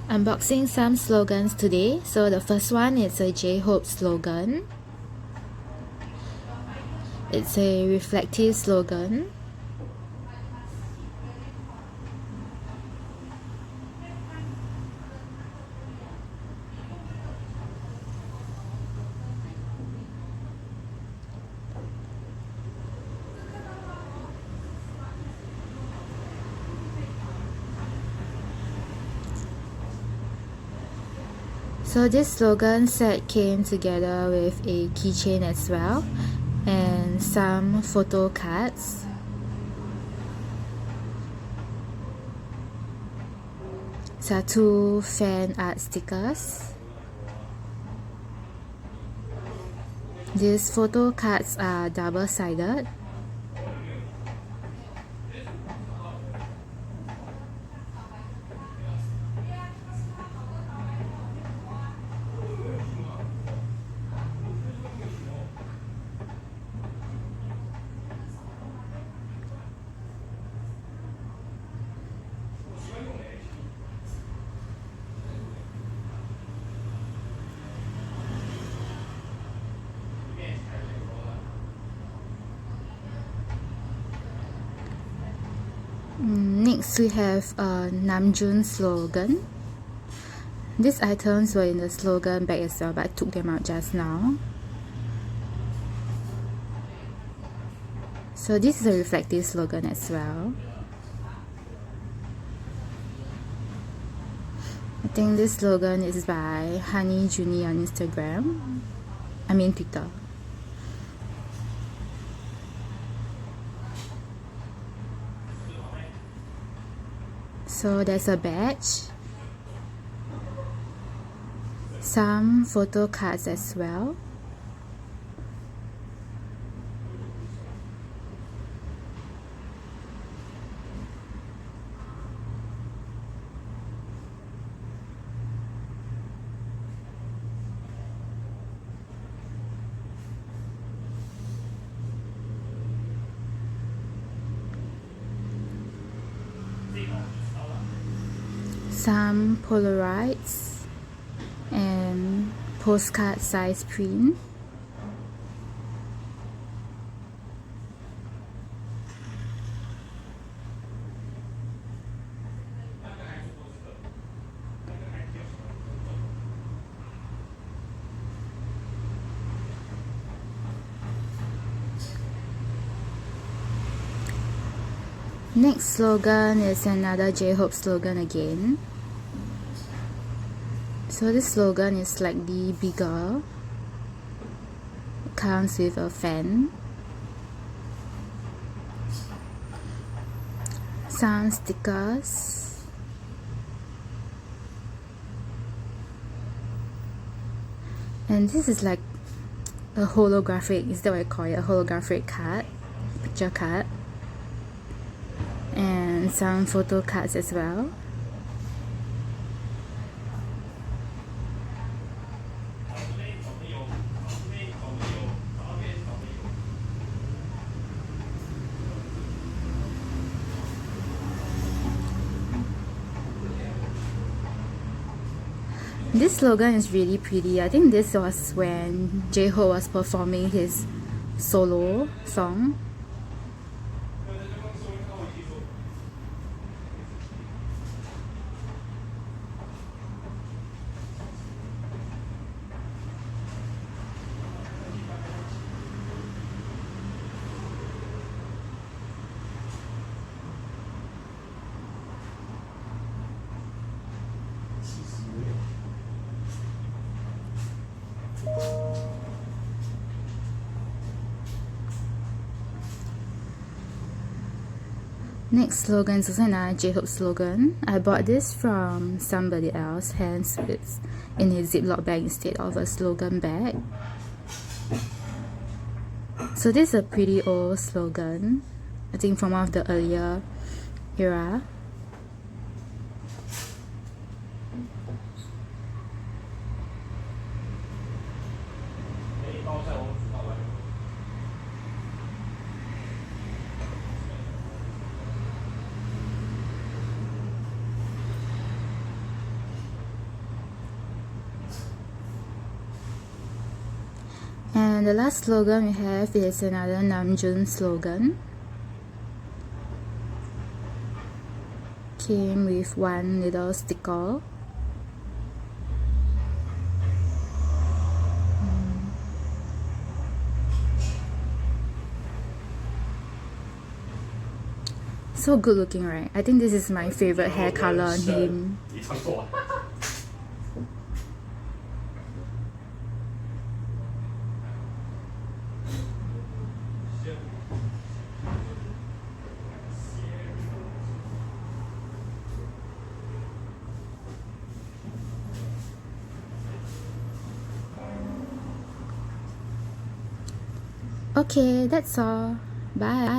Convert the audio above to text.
Unboxing some slogans today. So the first one is a J-Hope slogan. It's a reflective slogan. So this slogan set came together with a keychain as well and some photo cards. So two fan art stickers. These photo cards are double-sided. Next we have a Namjoon slogan. These items were in the slogan bag as well, but I took them out just now. So this is a reflective slogan as well. I think this slogan is by Honey Junie on Instagram. I mean Twitter. So there's a badge, some photo cards as well. Some Polaroids and postcard size print. Next slogan is another J-Hope slogan again. So this slogan is slightly bigger. It comes with a fan, some stickers, and this is like a holographic, is that what I call it? A holographic card, picture card, and some photo cards as well. This slogan is really pretty. I think this was when J-Hope was performing his solo song. Next slogan is also another J-Hope slogan. I bought this from somebody else, hence it's in his Ziploc bag instead of a slogan bag. So this is a pretty old slogan, I think from one of the earlier era. And the last slogan we have is another Namjoon slogan. Came with one little sticker. So good looking, right? I think this is my favorite hair color on him. Okay, that's all. Bye.